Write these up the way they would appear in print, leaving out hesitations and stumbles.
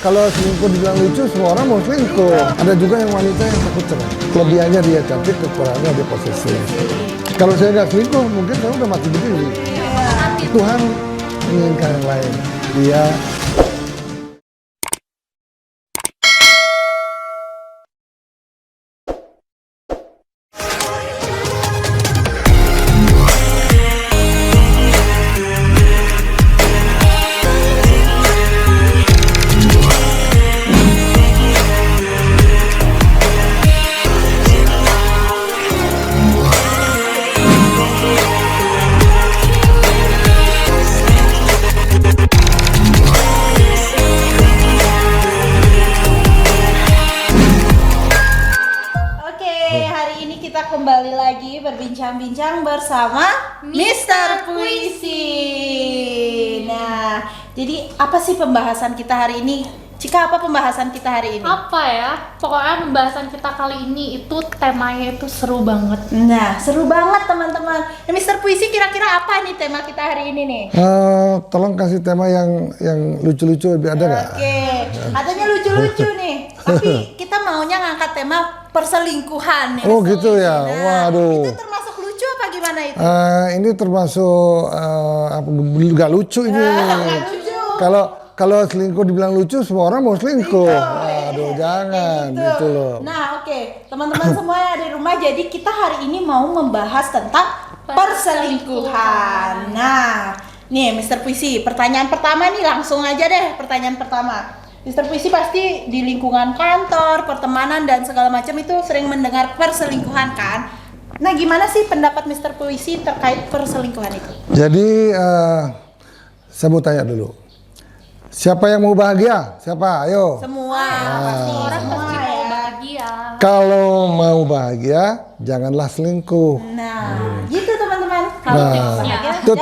kalau selingkuh dibilang lucu, semua orang mau selingkuh. Ada juga yang wanita yang takut cerai. Kelebihannya dia cantik, kekurangannya dia posesif. Kalau saya nggak selingkuh, mungkin saya udah mati berdiri. Tuhan menginginkan yang lain. Dia kembali lagi berbincang-bincang bersama Mister Puisi. Nah, jadi apa sih pembahasan kita hari ini? Cika, apa pembahasan kita hari ini? Apa ya? Pokoknya pembahasan kita kali ini itu temanya itu seru banget. Nah, seru banget teman-teman. Nah, Mister Puisi, kira-kira apa nih tema kita hari ini nih? tolong kasih tema yang lucu-lucu, ada nggak? Oke, adanya lucu-lucu nih. Tapi kita maunya ngangkat tema perselingkuhan nih. Oh gitu ya, Nah, waduh. itu termasuk lucu apa gimana itu? Ini termasuk nggak lucu ini. Nggak lucu. Kalau selingkuh dibilang lucu, semua orang mau selingkuh. Aduh, jangan gitu loh. Nah, oke. Teman-teman semua yang ada di rumah, jadi kita hari ini mau membahas tentang perselingkuhan. Nah, nih Mister Puisi, pertanyaan pertama nih, langsung aja deh pertanyaan pertama. Mister Puisi pasti di lingkungan kantor, pertemanan dan segala macam itu sering mendengar perselingkuhan kan? Nah, gimana sih pendapat Mister Puisi terkait perselingkuhan itu? Jadi saya mau tanya dulu. Siapa yang mau bahagia? Siapa? Ayo. Semua, Pasti orang semua pasti mau ya. bahagia. Kalau mau bahagia, janganlah selingkuh. Nah, gitu teman-teman. Itu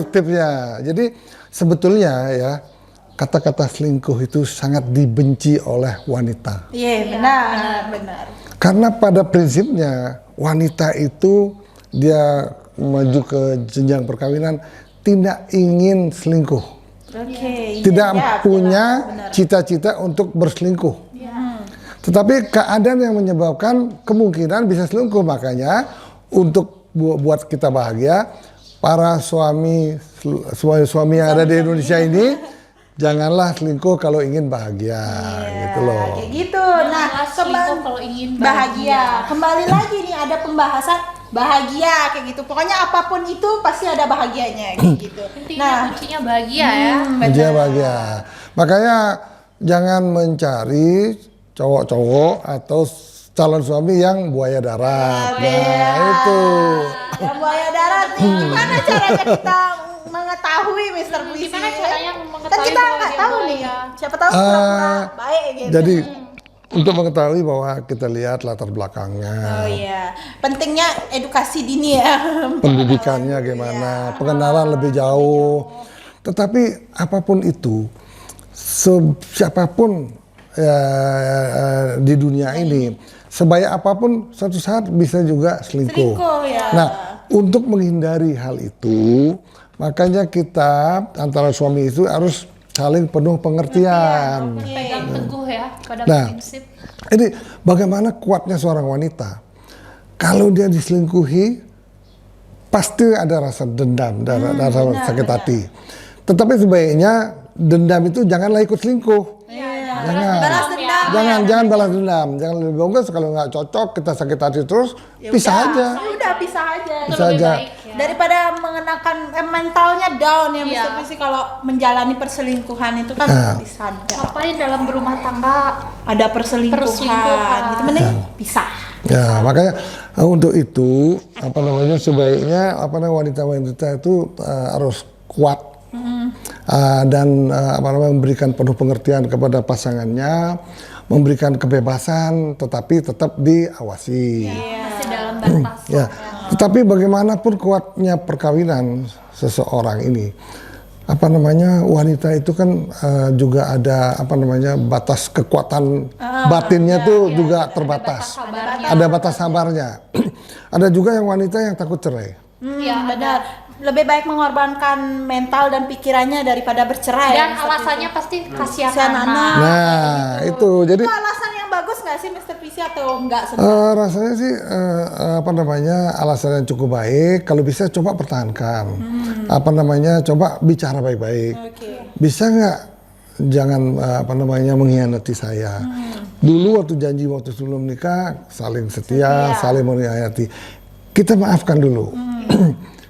tipsnya. Jadi sebetulnya ya, kata-kata selingkuh itu sangat dibenci oleh wanita. Iya, benar. Karena pada prinsipnya wanita itu dia maju ke jenjang perkawinan tidak ingin selingkuh. Oke. Tidak iya, punya benar. cita-cita untuk berselingkuh. Ya. Tetapi keadaan yang menyebabkan kemungkinan bisa selingkuh, makanya untuk buat kita bahagia, para suami yang ada di Indonesia ini janganlah selingkuh kalau ingin bahagia, gitu loh. Kayak gitu. Nah, Selingkuh kalau ingin bahagia. Kembali lagi nih ada pembahasan bahagia kayak gitu. Pokoknya apapun itu pasti ada bahagianya kayak gitu. Intinya kuncinya bahagia ya. Dia bahagia. Makanya jangan mencari cowok-cowok atau calon suami yang buaya darat. Nah, itu. Yang buaya darat nih, gimana caranya kita mengetahui Mister Puisi? Gimana caranya Kan mengetahui kita bahwa nggak dia tahu nih. buaya? Siapa tahu pura-pura baik gitu. Jadi untuk mengetahui bahwa kita lihat latar belakangnya, Oh iya, pentingnya edukasi dini ya. pendidikannya gimana, pengenalan lebih jauh. Tetapi apapun itu, siapapun di dunia ini, sebaik apapun suatu saat bisa juga selingkuh. Ya. Nah, untuk menghindari hal itu, makanya kita antara suami itu harus saling penuh pengertian. Pegang teguh ya pada Nah, prinsip. ini bagaimana kuatnya seorang wanita. Kalau dia diselingkuhi, pasti ada rasa dendam, rasa sakit hati. Tetapi sebaiknya dendam itu janganlah ikut selingkuh. Balas dendam. Jangan balas dendam. Jangan lebih bagus kalau nggak cocok kita sakit hati terus, pisah aja. Udah pisah aja. Pisah Lebih aja. baik ya. Daripada mengenakan mentalnya down ya Iya. Mister Puisi kalau menjalani perselingkuhan itu kan bisa ada. Ngapain dalam berumah tangga Ada perselingkuhan. Perselingkuhan. Gitu mending pisah. Ya, makanya untuk itu sebaiknya wanita-wanita itu harus kuat. Dan memberikan penuh pengertian kepada pasangannya, memberikan kebebasan, tetapi tetap diawasi. masih dalam batas. Ya, tetapi bagaimanapun kuatnya perkawinan seseorang ini, wanita itu kan juga ada batas kekuatan batinnya tuh juga terbatas. Kabarnya. Ada batas sabarnya. Ada juga yang wanita yang takut cerai. Ya, Benar. lebih baik mengorbankan mental dan pikirannya daripada bercerai. Dan Mr. alasannya PC. pasti kasihan Kasihan anak. anak. Nah, itu jadi Itu alasan yang bagus nggak sih Mr. PC atau enggak sebenarnya? rasanya sih apa namanya alasan yang cukup baik. Kalau bisa coba pertahankan. Apa namanya coba bicara baik-baik. Oke. Bisa nggak jangan apa namanya mengkhianati saya. Dulu waktu janji waktu sebelum nikah saling setia, saling menghayati. Kita maafkan dulu.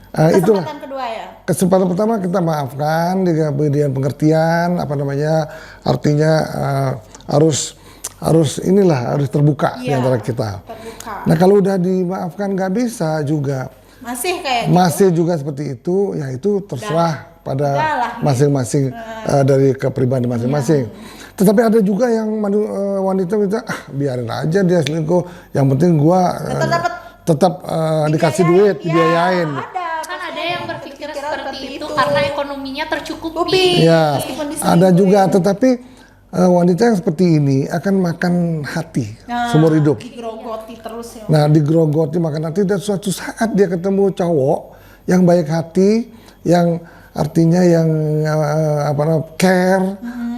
Itulah Kesempatan kedua ya. kesempatan pertama kita maafkan, kemudian pengertian apa namanya artinya harus terbuka di Iya, antara kita. terbuka. Nah kalau udah dimaafkan nggak bisa juga Masih kayak gitu. masih juga seperti itu, ya itu terserah pada Udahlah. masing-masing dari kepribadian masing-masing. Tetapi ada juga yang wanita minta biarin aja dia selingkuh, yang penting gua tetap dikasih duit, dibiayain. Kan ada yang berpikir Berpikiran seperti seperti itu itu. karena ekonominya tercukupi. Ya, Meskipun diselingkuhin. ada juga, tetapi wanita yang seperti ini akan makan hati seumur hidup. Digerogoti terus ya. Nah, digerogoti makan hati dan suatu saat dia ketemu cowok yang baik hati, yang artinya yang care,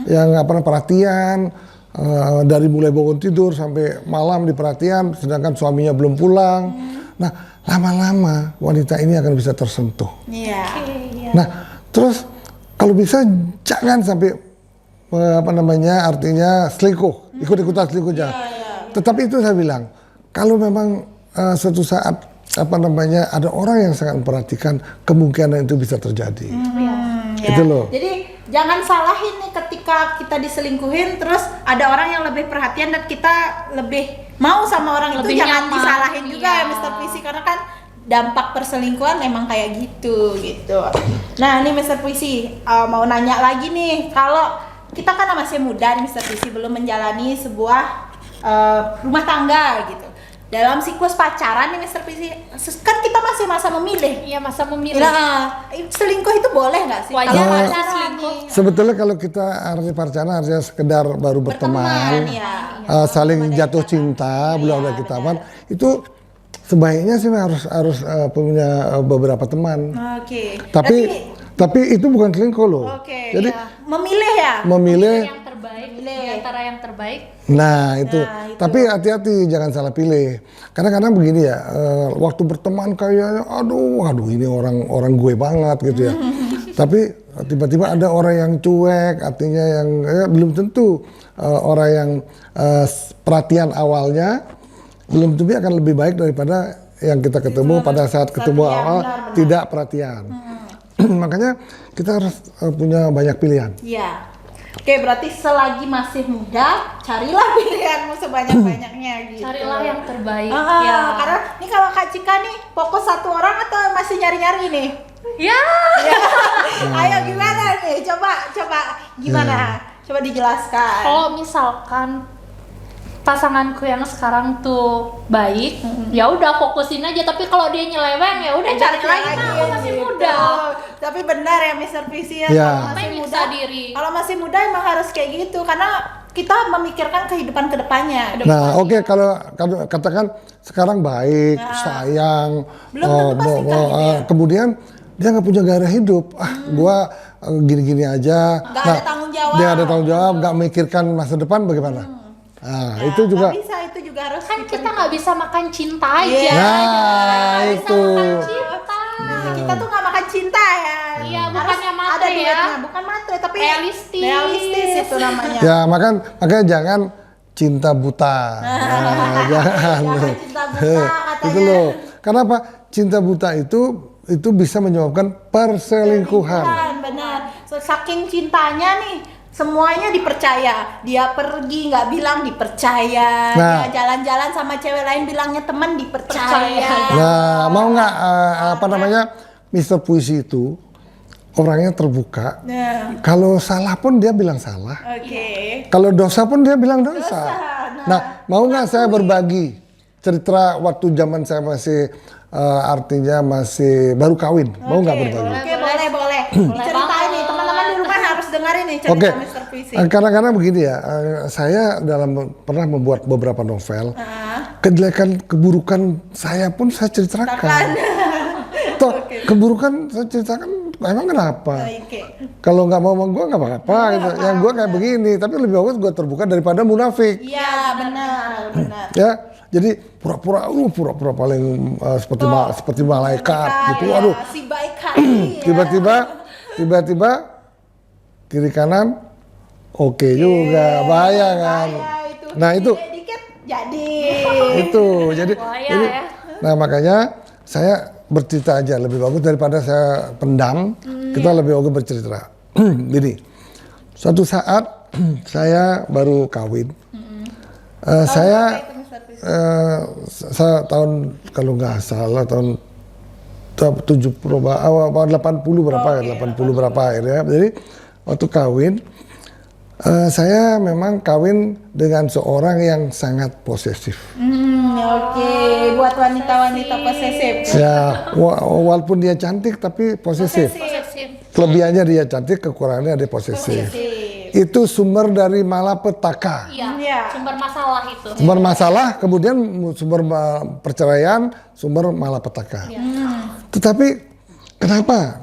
yang perhatian, dari mulai bangun tidur sampai malam diperhatian, sedangkan suaminya belum pulang. Nah, lama-lama wanita ini akan bisa tersentuh. Iya. Nah, terus kalau bisa jangan sampai artinya selingkuh, ikut-ikutan selingkuh jangan. Tetapi itu saya bilang, kalau memang suatu saat ada orang yang sangat memperhatikan, kemungkinan itu bisa terjadi. Itu loh. Jadi jangan salahin nih ketika kita diselingkuhin terus ada orang yang lebih perhatian dan kita lebih mau sama orang Lebih itu, jangan nyaman. disalahin juga Iya. ya Mr. Puisi, karena kan dampak perselingkuhan memang kayak gitu. Nah ini Mr. Puisi mau nanya lagi nih, kalau kita kan masih muda nih Mr. Puisi, belum menjalani sebuah rumah tangga gitu. Dalam siklus pacaran nih Mr. Puisi, kan kita masih masa memilih. Iya, masa memilih. Nah, selingkuh itu boleh nggak sih? Wajar Kalau nggak sih pacaran selingkuh? nih? Sebetulnya kalau kita arti pacaran artinya sekedar baru berteman, saling jatuh cinta, belum ada kitaban, itu sebaiknya sih harus punya beberapa teman. Oke. Tapi itu bukan selingkuh loh. Oke. Jadi Memilih ya. memilih. Yang terbaik di antara yang terbaik. Nah itu. Itu. Tapi hati-hati jangan salah pilih. Kadang-kadang begini ya, waktu berteman kayaknya, aduh ini orang gue banget gitu ya. Tapi tiba-tiba ada orang yang cuek, artinya yang belum tentu orang yang perhatian awalnya belum tentu akan lebih baik daripada yang kita ketemu pada saat ketemu awal tidak perhatian. Makanya kita harus punya banyak pilihan. Iya. Oke, berarti selagi masih muda, carilah pilihanmu sebanyak-banyaknya gitu. Carilah yang terbaik. Karena ini kalau Kak Cika nih fokus satu orang atau masih nyari-nyari nih? Ya. Ayo gimana nih? Coba gimana? Coba dijelaskan. Kalau misalkan pasanganku yang sekarang tuh baik, ya udah fokusin aja. Tapi kalau dia nyeleweng, ya udah cari lagi. Nah, aku masih muda. Tapi benar ya Mr. Puisi ya, Ya. kalau masih Sampai muda, nyiksa diri. kalau masih muda emang harus kayak gitu karena kita memikirkan kehidupan kedepannya. Nah, oke kalau katakan sekarang baik, sayang, Belum tentu pasti kan gitu ya. kemudian dia nggak punya gairah hidup. Gua gini-gini aja. Nggak ada tanggung jawab. Dia ada tanggung jawab, nggak mikirkan masa depan bagaimana? Nah, itu juga. Nggak bisa, itu juga harus Kan kita nggak bisa makan cinta aja. Iya. Nah, itu. Cinta. Kita tuh nggak makan cinta ya. Iya, Harus bukannya matre ada ya. duitnya, bukan matre tapi Realistis. realistis itu namanya. Ya, makanya jangan cinta buta. Nah, jangan. Jangan cinta buta katanya. Itu loh. Kenapa? Cinta buta itu bisa menyebabkan perselingkuhan. Benar. Saking cintanya nih, semuanya dipercaya. Dia pergi nggak bilang dipercaya. Nah. Dia jalan-jalan sama cewek lain bilangnya teman dipercaya. Nah, mau nggak Mr. Puisi itu orangnya terbuka. Nah, Kalau salah pun dia bilang salah. oke. Kalau dosa pun dia bilang dosa. Nah, mau nggak saya berbagi cerita waktu zaman saya masih artinya masih baru kawin? Mau nggak berbagi? Oke, boleh. Ceritain nih, teman-teman di rumah harus dengerin nih cerita Oke, Mr. Puisi. kadang-kadang begini ya, saya pernah membuat beberapa novel, kejelekan, keburukan saya pun saya ceritakan. Toh keburukan saya ceritakan, emang kenapa? Oke. Kalau nggak mau sama gue nggak apa-apa gitu. Yang gue kayak begini, tapi lebih bagus gue terbuka daripada munafik. Iya, benar. Ya, jadi pura-pura paling seperti malaikat gitu. Ya, Aduh, si baik hati. tiba-tiba kiri kanan oke juga, bahaya kan. Itu. Nah itu Dikit jadi. itu jadi Bahaya jadi ya. nah makanya saya bercerita aja lebih bagus daripada saya pendam. Kita lebih bagus bercerita. Gini, suatu saat saya baru kawin. Saya tahun kalau nggak salah tahun 70 awal 80 berapa ya, 80 berapa akhirnya. Jadi waktu kawin saya memang kawin dengan seorang yang sangat posesif. Oke, buat wanita-wanita posesif. Ya, walaupun dia cantik tapi posesif. Posesif. Kelebihannya dia cantik, kekurangannya dia posesif. Itu sumber dari malapetaka. Iya, sumber masalah itu. Sumber masalah, kemudian sumber perceraian, sumber malapetaka. Tetapi kenapa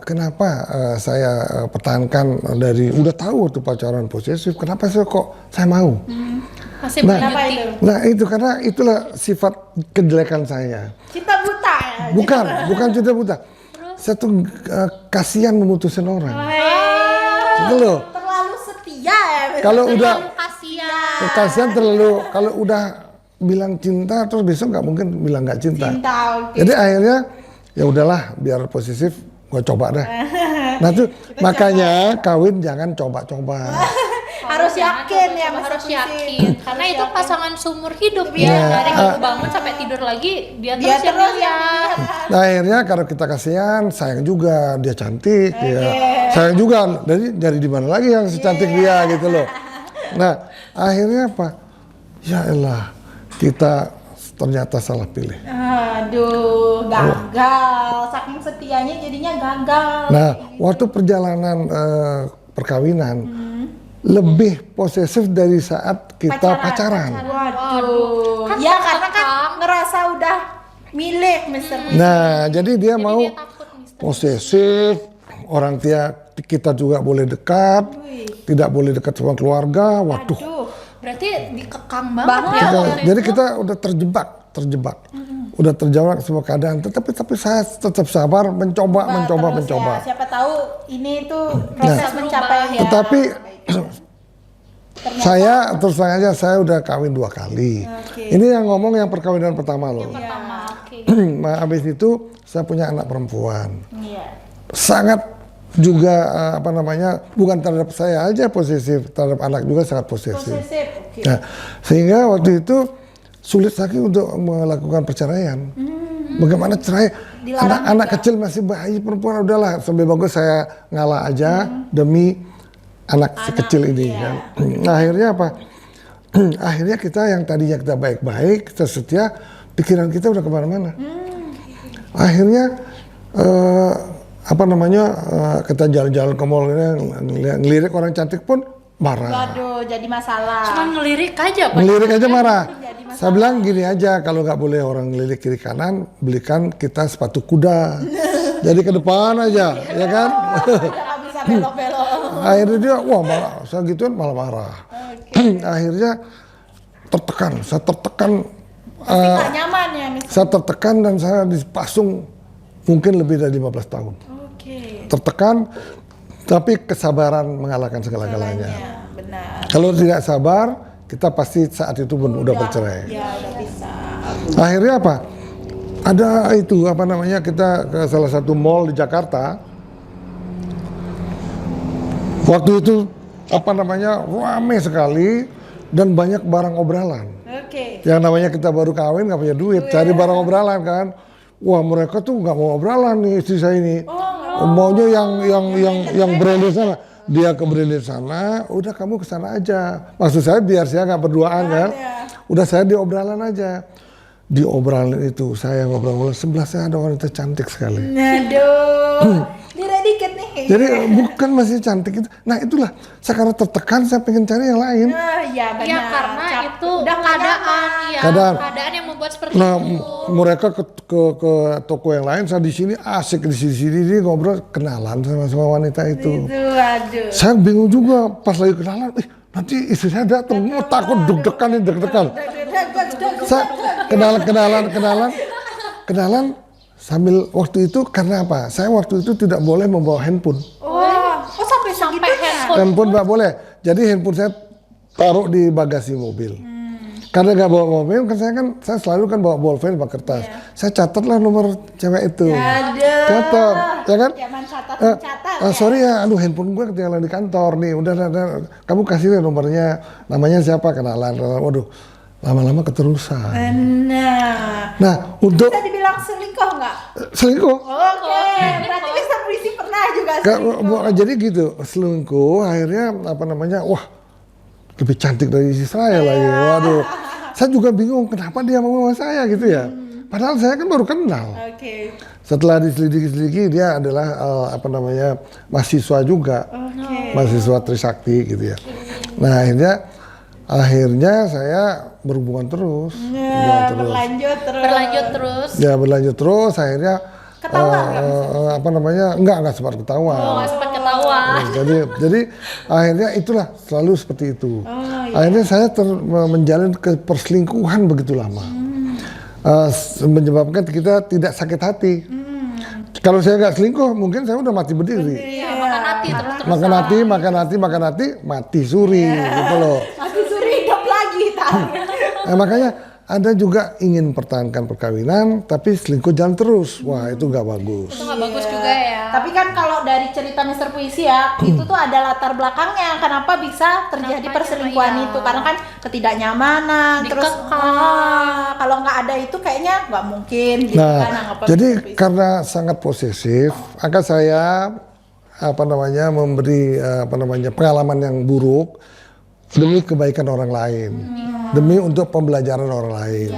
saya pertahankan dari udah tahu waktu pacaran posesif, kenapa saya mau? Masih Nah, Kenapa berlanjutin. itu? Nah itu karena itulah sifat kejelekan saya. Cinta buta ya? Bukan cinta buta. Saya tuh kasihan memutusin orang. Gitu loh. Terlalu setia ya. Kalau udah Kasihan. kasihan terlalu, kalau udah bilang cinta terus besok nggak mungkin bilang nggak cinta. Cinta, oke. Jadi akhirnya ya udahlah biar posesif gue coba deh. Nah tuh makanya kawin jangan coba-coba. Harus yakin ya, Mas harus Puisi. yakin karena itu pasangan seumur hidup Iya. ya dari kamu bangun sampai tidur lagi dia Dia terus yang terus lihat. Nah akhirnya kalau kita kasihan sayang juga dia cantik ya. Sayang juga dari di mana lagi yang secantik dia gitu loh. Nah akhirnya apa? Ya elah kita ternyata salah pilih. Aduh, gagal. Saking setianya jadinya gagal. Nah waktu perjalanan perkawinan lebih posesif dari saat kita pacaran. Waduh. Kan Ya takut, karena kan Kang. ngerasa udah milik Mr. Puisi. Nah jadi dia Jadi mau dia takut, Mister. posesif, orang kita juga boleh dekat, tidak boleh dekat sama keluarga. Waduh. Aduh. Berarti dikekang banget Banget. ya. Kita- waktu jadi itu. kita udah terjebak, udah terjebak semua keadaan. Tapi saya tetap sabar, mencoba. Terus ya, siapa tahu ini tuh proses Nah. mencapai ya. Tetapi Ternyata- saya terus terang aja saya udah kawin 2 kali. Oke. Ini yang ngomong yang perkawinan pertama loh. Pertama, oke. Nah, habis itu saya punya anak perempuan. Iya. Sangat juga bukan terhadap saya aja posesif, terhadap anak juga sangat posesif. Posesif. Oke. Nah, sehingga waktu itu sulit lagi untuk melakukan perceraian. Bagaimana cerai? Dilarang Anak juga. kecil masih bayi perempuan udahlah, lebih bagus saya ngalah aja demi anak si kecil ini kan. Nah, akhirnya apa? Akhirnya kita yang tadinya kita baik-baik, kita setia, pikiran kita udah kemana-mana. Akhirnya kita jalan-jalan ke mall ngelirik orang cantik pun marah. Waduh, jadi masalah. Cuman ngelirik aja Pak. Ngelirik aja marah. Saya bilang gini aja, kalau nggak boleh orang ngelirik kiri kanan, belikan kita sepatu kuda. Jadi ke depan aja, ya kan? Nggak bisa belok-belok. Akhirnya dia, wah malah, saya gituan malah marah. Akhirnya saya tertekan, Pasti nggak nyaman ya, Miss. saya tertekan dan saya dipasung mungkin lebih dari 15 tahun. Oke. Tertekan, tapi kesabaran mengalahkan segala-galanya. Ya, benar. Kalau tidak sabar, kita pasti saat itu pun udah bercerai. Ya, udah bisa. Akhirnya apa? Ada itu kita ke salah satu mall di Jakarta. Waktu itu rame sekali dan banyak barang obralan. Oke. Yang namanya kita baru kawin nggak punya duit, cari barang obralan kan. Wah mereka tuh nggak mau obralan nih istri saya ini. Maunya yang branded sana. Dia ke branded sana, udah kamu ke sana aja. Maksud saya biar saya nggak berduaan kan. Udah saya di obralan aja. Di obralan itu saya ngobrol-ngobrol, sebelah saya ada wanita cantik sekali. Aduh. Lirik dikit nih. Jadi bukan masih cantik itu. Nah itulah, sekarang tertekan saya pengen cari yang lain. Iya benar. Iya karena itu udah keadaan, ya, Keadaan. keadaan yang membuat seperti Nah itu. mereka ke toko yang lain, saya di sini asik di sini ngobrol, kenalan sama wanita itu. Aduh. Saya bingung juga pas lagi kenalan, nanti istri saya datang, takut deg-degan. Saya kenalan sambil waktu itu karena apa? Saya waktu itu tidak boleh membawa handphone. Oh sampai segitunya. Handphone nggak boleh. Jadi handphone saya taruh di bagasi mobil. Karena nggak bawa mobil, kan saya selalu kan bawa bolpen, bawa kertas. Saya catatlah nomor cewek itu. Catat, ya kan? Zaman catat. Sorry ya, aduh handphone gue ketinggalan di kantor nih. Udah, kamu kasih deh nomornya, namanya siapa, kenalan. Waduh, lama-lama keterusan. Nah, untuk Bisa dibilang selingkuh nggak? selingkuh. Oke, berarti Mr. Puisi pernah juga selingkuh. Jadi gitu, selingkuh akhirnya apa namanya, wah lebih cantik dari istri saya lagi. Waduh, saya juga bingung kenapa dia mau sama saya gitu ya. Padahal saya kan baru kenal. Oke. Setelah diselidiki dia adalah apa namanya mahasiswa juga, mahasiswa Trisakti gitu ya. Nah akhirnya saya berhubungan terus, Berlanjut terus. Ya berlanjut terus akhirnya Ketawa apa namanya enggak sempat ketawa. Nggak sempat ketawa. Jadi akhirnya itulah selalu seperti itu. Akhirnya saya menjalin ke perselingkuhan begitu lama, menyebabkan kita tidak sakit hati. Kalau saya nggak selingkuh, mungkin saya udah mati berdiri. Iya, makan hati terus. Makan hati, mati suri gitu loh. Mati suri hidup lagi. Nah, makanya Anda juga ingin pertahankan perkawinan, tapi selingkuh jalan terus. Wah, itu nggak bagus. Itu nggak bagus juga ya. Tapi kan kalau dari cerita Mr. Puisi ya, itu tuh ada latar belakangnya. Kenapa bisa terjadi perselingkuhan itu? Karena kan ketidaknyamanan. Terus kalau nggak ada itu kayaknya nggak mungkin. Gitu Nah, kan, anggap jadi Mr. Puisi. karena sangat posesif, maka saya memberi pengalaman yang buruk demi kebaikan orang lain, demi untuk pembelajaran orang lain.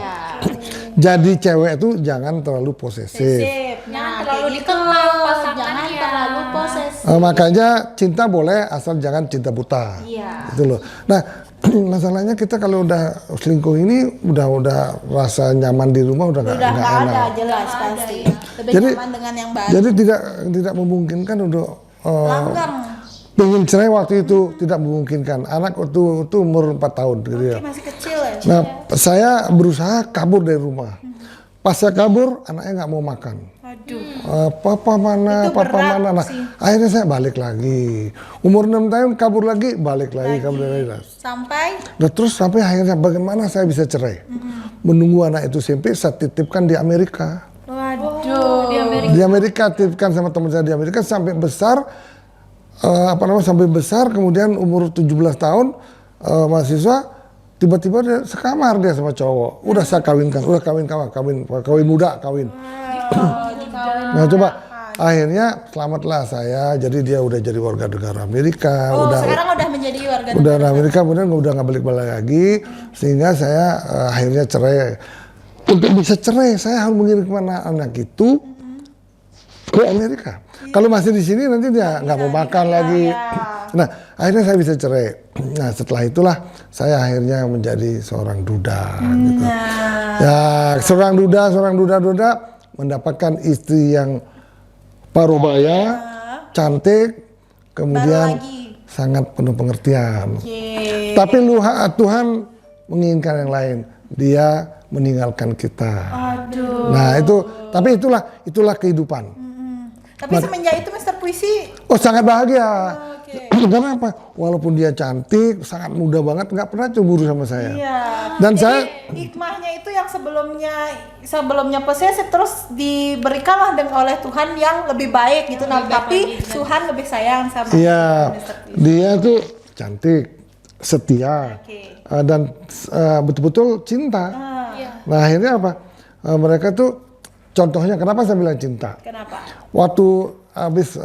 Jadi cewek itu jangan terlalu posesif. Jangan terlalu terlalu dikekang jangan pasangannya. terlalu posesif. Makanya cinta boleh asal jangan cinta buta. Iya. Gitu loh. Nah, masalahnya kita kalau udah selingkuh ini udah rasa nyaman di rumah udah Udah nggak nggak ada, enak. jelas pasti. Lebih Jadi- nyaman dengan yang baru. Jadi tidak memungkinkan untuk Langgang. pengen cerai waktu itu, tidak memungkinkan. Anak itu umur 4 tahun gitu ya. Masih kecil ya. Nah, saya berusaha kabur dari rumah. Pas saya kabur, anaknya nggak mau makan. Aduh. Papa mana, Itu papa berat mana. Nah, sih. akhirnya saya balik lagi. Umur 6 tahun kabur lagi, balik lagi. Kabur lagi. Sampai Nah, terus sampai akhirnya bagaimana saya bisa cerai? Menunggu anak itu SMP, saya titipkan di Amerika. waduh. Di Amerika. Di Amerika, titipkan sama teman saya di Amerika sampai besar. Sampai besar, kemudian umur 17 tahun mahasiswa, tiba-tiba dia sekamar dia sama cowok. Udah saya kawinkan, kawin muda. Nah coba akhirnya selamatlah saya, jadi dia udah jadi warga negara Amerika, Sekarang udah menjadi warga udah negara. Amerika, kemudian udah nggak balik-balik lagi, sehingga saya akhirnya cerai. Untuk bisa cerai, saya harus mengirimkan anak itu ke Amerika. Kalau masih di sini nanti dia nggak mau makan lagi. Nah, akhirnya saya bisa cerai. Nah, setelah itulah saya akhirnya menjadi seorang duda. Gitu. Ya, seorang duda mendapatkan istri yang parubaya, cantik, kemudian sangat penuh pengertian. Tapi Tuhan menginginkan yang lain. Dia meninggalkan kita. Aduh. Nah tapi itulah kehidupan. Tapi semenjak itu Mr. Puisi Sangat bahagia. Karena apa? Walaupun dia cantik, sangat muda banget, nggak pernah cemburu sama saya. Iya. Dan Jadi, saya hikmahnya itu yang sebelumnya posesif terus diberikanlah oleh Tuhan yang lebih baik gitu. Nah, tapi Tuhan lebih sayang sama iya, Mr. Puisi. dia tuh cantik, setia, dan betul-betul cinta. Nah akhirnya apa? Mereka tuh contohnya kenapa saya bilang cinta? Kenapa? Waktu habis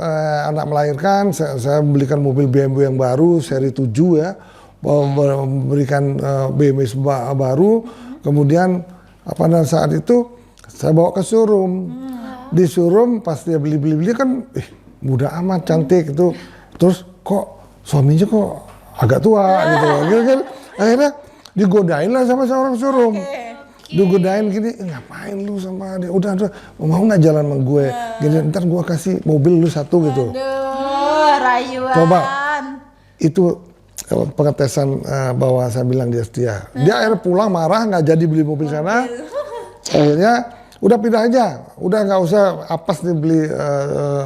anak melahirkan, saya membelikan mobil BMW yang baru seri 7 ya, memberikan BMW baru, kemudian saat itu saya bawa ke showroom. Di showroom pas dia beli kan, muda amat, cantik itu. Terus kok suaminya kok agak tua gitu loh. Kan akhirnya digodain lah sama seorang showroom. Digodain gini, ngapain lu sama dia? Udah mau nggak jalan sama gue? Gini, ntar gue kasih mobil lu satu gitu. Aduh, rayuan. Coba itu pengetesan bahwa saya bilang dia setia. Dia akhirnya pulang marah, nggak jadi beli mobil sana. Akhirnya udah pindah aja, udah nggak usah apes nih beli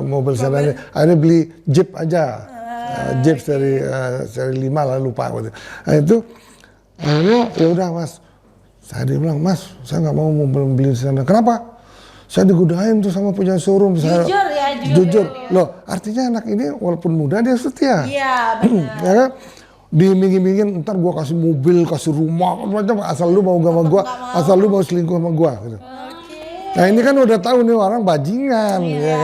mobil sana ini. Akhirnya beli Jeep aja, Jeep seri 5 lah lupa gitu. Nah itu akhirnya ya udah mas, dia bilang mas saya nggak mau beli di sana. Kenapa? Saya digodain tuh sama punya showroom. Jujur. Loh artinya anak ini walaupun muda dia setia. Iya benar. Ya kan? Diiming-imingin ntar gua kasih mobil, kasih rumah, macam asal lu mau sama gua, asal lu mau selingkuh sama gua gitu. Nah ini kan udah tahu nih orang bajingan, ya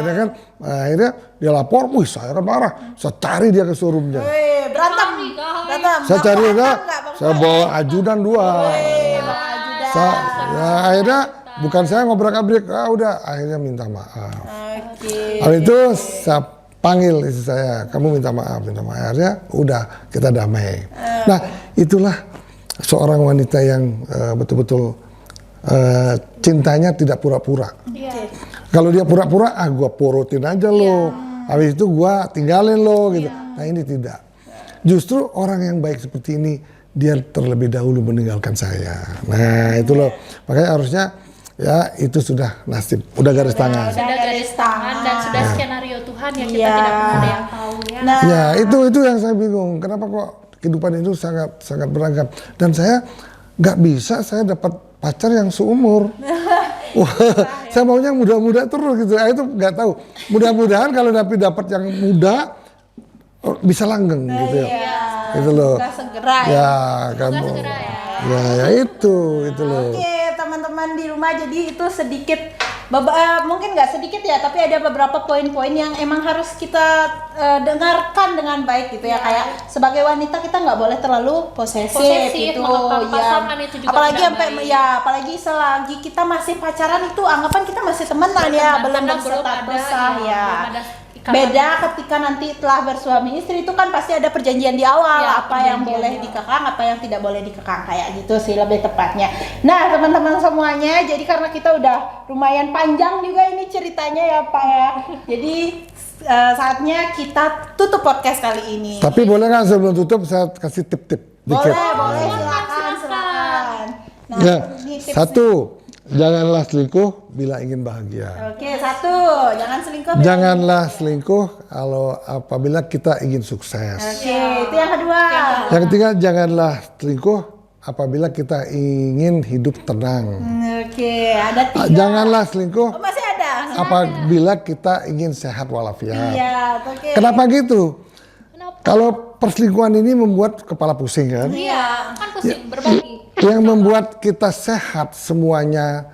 kan. Akhirnya dia lapor, wih saya kan marah, saya cari dia ke showroomnya. Berantem. Saya cari dia, saya bawa ajudan 2. Akhirnya bukan saya ngobrak-abrik, udah akhirnya minta maaf. Habis itu saya panggil istri saya, kamu minta maaf. Akhirnya udah kita damai. Nah itulah seorang wanita yang betul-betul cintanya tidak pura-pura. Kalau dia pura-pura, gua porotin aja lo. Habis itu gua tinggalin lo gitu. Nah ini tidak. Justru orang yang baik seperti ini dia terlebih dahulu meninggalkan saya. Nah itu loh. Makanya harusnya ya itu sudah nasib, udah garis tangan. Sudah garis tangan dan sudah skenario Tuhan yang kita tidak pernah ada yang tahu ya. Nah, Ya itu yang saya bingung. Kenapa kok kehidupan itu sangat beragam. Dan saya nggak bisa saya dapat pacar yang seumur. Wah, saya maunya muda-muda terus gitu. Itu nggak tahu. Mudah-mudahan kalau dapat yang muda bisa langgeng gitu ya. Itu loh. segera Ya kamu. Ya itu loh. Oke, teman-teman di rumah, jadi itu sedikit mungkin nggak sedikit ya, tapi ada beberapa poin-poin yang emang harus kita dengarkan dengan baik gitu ya. Kayak sebagai wanita kita nggak boleh terlalu posesif gitu mengekang ya. pasangan itu juga Apalagi tidak sampai baik. ya, apalagi selagi kita masih pacaran itu anggapan kita masih temenan ya, belum Karena berstatus ada, sah ya. belum ada ikatan. Beda ketika nanti telah bersuami istri itu kan pasti ada perjanjian di awal, Ya, apa yang perjanjian boleh di awal. dikekang, apa yang tidak boleh dikekang, kayak gitu sih lebih tepatnya. Nah teman-teman semuanya, jadi karena kita udah lumayan panjang juga ini ceritanya ya Pak ya, jadi saatnya kita tutup podcast kali ini. Tapi boleh nggak sebelum tutup saya kasih tip-tip dikit? Boleh silakan. Nah, Ya, ini tips. satu, janganlah selingkuh bila ingin bahagia. Oke, satu, jangan selingkuh. Janganlah selingkuh apabila kita ingin sukses. Oke, itu yang kedua. Yang ketiga, janganlah selingkuh apabila kita ingin hidup tenang. Oke, ada tiga. Janganlah selingkuh Oh, masih ada. apabila kita ingin sehat walafiat. Iya, oke. Kenapa gitu? Kenapa? Kalau perselingkuhan ini membuat kepala pusing kan? Iya. Kan pusing berbagi. Yang membuat kita sehat semuanya,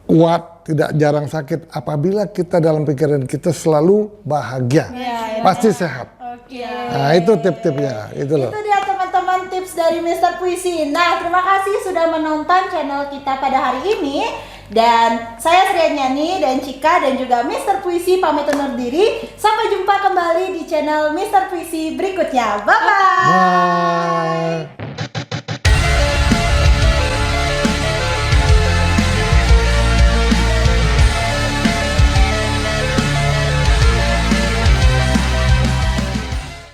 kuat, tidak jarang sakit apabila kita dalam pikiran kita selalu bahagia. Iya, Pasti sehat. Oke. Nah, itu tip-tipnya, itu loh. Itu dia teman-teman tips dari Mr. Puisi. Nah, terima kasih sudah menonton channel kita pada hari ini. Dan saya Srianyani dan Cika dan juga Mr. Puisi pamit undur diri. Sampai jumpa kembali di channel Mr. Puisi berikutnya. Bye-bye. Bye.